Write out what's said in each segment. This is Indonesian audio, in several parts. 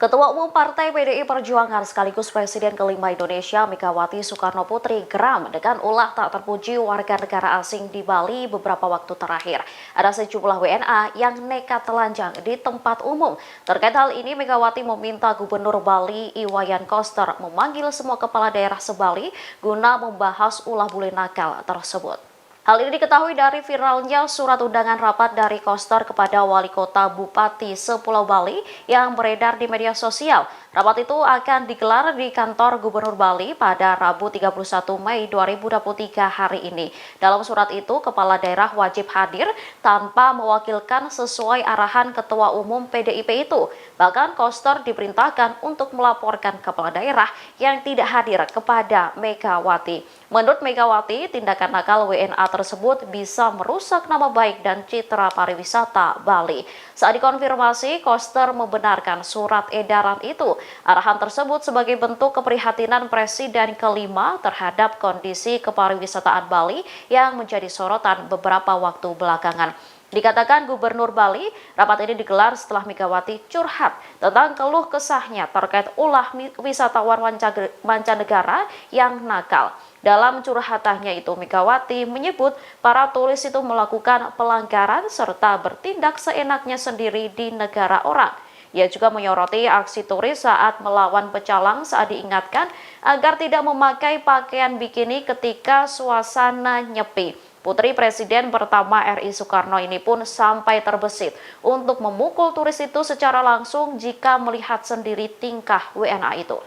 Ketua Umum Partai PDI Perjuangan sekaligus Presiden kelima Indonesia Megawati Soekarno Putri geram dengan ulah tak terpuji warga negara asing di Bali beberapa waktu terakhir. Ada sejumlah WNA yang nekat telanjang di tempat umum. Terkait hal ini, Megawati meminta Gubernur Bali Iwayan Koster memanggil semua kepala daerah se-Bali guna membahas ulah bule nakal tersebut. Hal ini diketahui dari viralnya surat undangan rapat dari Koster kepada Wali Kota Bupati Sepulau Bali yang beredar di media sosial. Rapat itu akan digelar di kantor Gubernur Bali pada Rabu 31 Mei 2023 hari ini. Dalam surat itu, kepala daerah wajib hadir tanpa mewakilkan sesuai arahan Ketua Umum PDIP itu. Bahkan Koster diperintahkan untuk melaporkan kepala daerah yang tidak hadir kepada Megawati. Menurut Megawati, tindakan nakal WNA tersebut bisa merusak nama baik dan citra pariwisata Bali. Saat dikonfirmasi, Koster membenarkan surat edaran itu. Arahan tersebut sebagai bentuk keprihatinan Presiden kelima terhadap kondisi kepariwisataan Bali yang menjadi sorotan beberapa waktu belakangan. Dikatakan Gubernur Bali, rapat ini digelar setelah Megawati curhat tentang keluh kesahnya terkait ulah wisatawan mancanegara yang nakal. Dalam curhatannya itu, Megawati menyebut para turis itu melakukan pelanggaran serta bertindak seenaknya sendiri di negara orang. Ia juga menyoroti aksi turis saat melawan pecalang saat diingatkan agar tidak memakai pakaian bikini ketika suasana nyepi. Putri Presiden pertama RI Soekarno ini pun sampai terbesit untuk memukul turis itu secara langsung jika melihat sendiri tingkah WNA itu.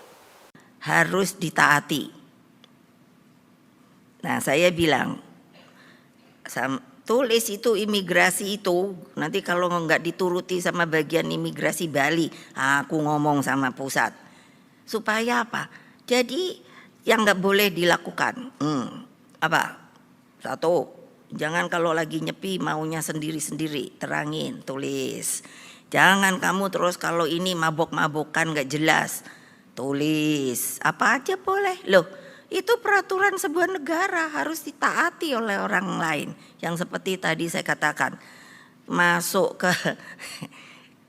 Harus ditaati. Nah, saya bilang, tulis itu imigrasi itu, nanti kalau nggak dituruti sama bagian imigrasi Bali, aku ngomong sama pusat. Supaya apa? Jadi yang nggak boleh dilakukan. Apa? Satu, jangan kalau lagi nyepi maunya sendiri-sendiri, terangin, tulis. Jangan kamu terus kalau ini mabok-mabokan nggak jelas, tulis. Apa aja boleh. Loh, itu peraturan sebuah negara harus ditaati oleh orang lain. Yang seperti tadi saya katakan, masuk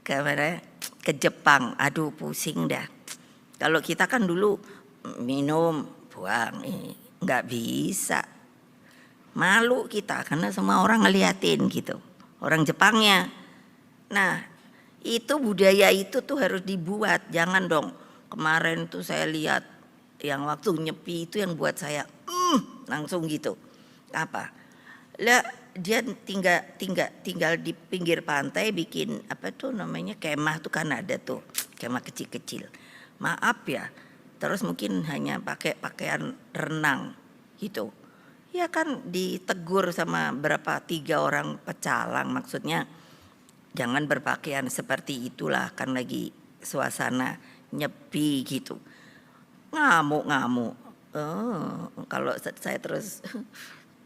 ke mana? Ke Jepang, aduh pusing dah. Kalau kita kan dulu minum, buang, nggak bisa. Malu kita karena semua orang ngeliatin gitu. Orang Jepangnya. Nah, itu budaya itu tuh harus dibuat. Jangan dong. Kemarin tuh saya lihat yang waktu nyepi itu yang buat saya langsung gitu. Apa? Lah dia tinggal di pinggir pantai bikin apa tuh namanya kemah tuh kan ada tuh. Kemah kecil-kecil. Maaf ya. Terus mungkin hanya pakai pakaian renang gitu. Ya kan ditegur sama berapa 3 orang pecalang, maksudnya jangan berpakaian seperti itulah kan lagi suasana nyepi gitu. Ngamuk-ngamuk. Kalau saya terus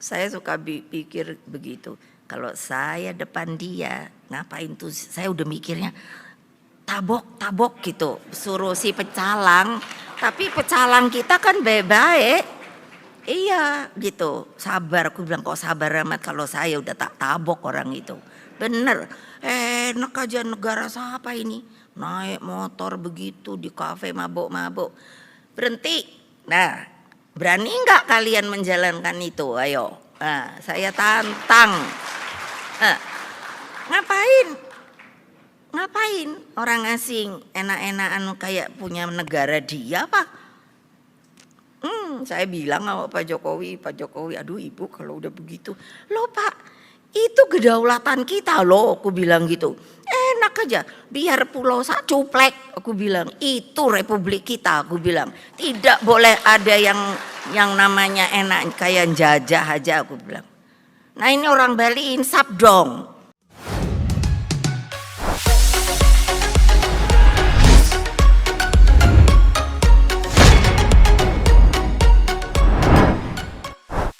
saya suka pikir begitu. Kalau saya depan dia ngapain tuh, saya udah mikirnya tabok gitu, suruh si pecalang, tapi pecalang kita kan baik-baik. Iya gitu, sabar. Aku bilang kok sabar amat, kalau saya udah tak tabok orang itu. Bener, enak aja negara siapa ini. Naik motor begitu di kafe mabuk-mabuk. Berhenti. Nah, berani nggak kalian menjalankan itu? Ayo, nah, saya tantang. Ngapain orang asing enak-enakan kayak punya negara dia apa? Saya bilang sama Pak Jokowi, aduh Ibu kalau udah begitu, loh Pak, itu kedaulatan kita loh, aku bilang gitu. Enak aja, biar pulau cuplek, aku bilang, itu republik kita, aku bilang. Tidak boleh ada yang namanya enak kayak jajah aja, aku bilang. Nah ini orang Bali insaf dong.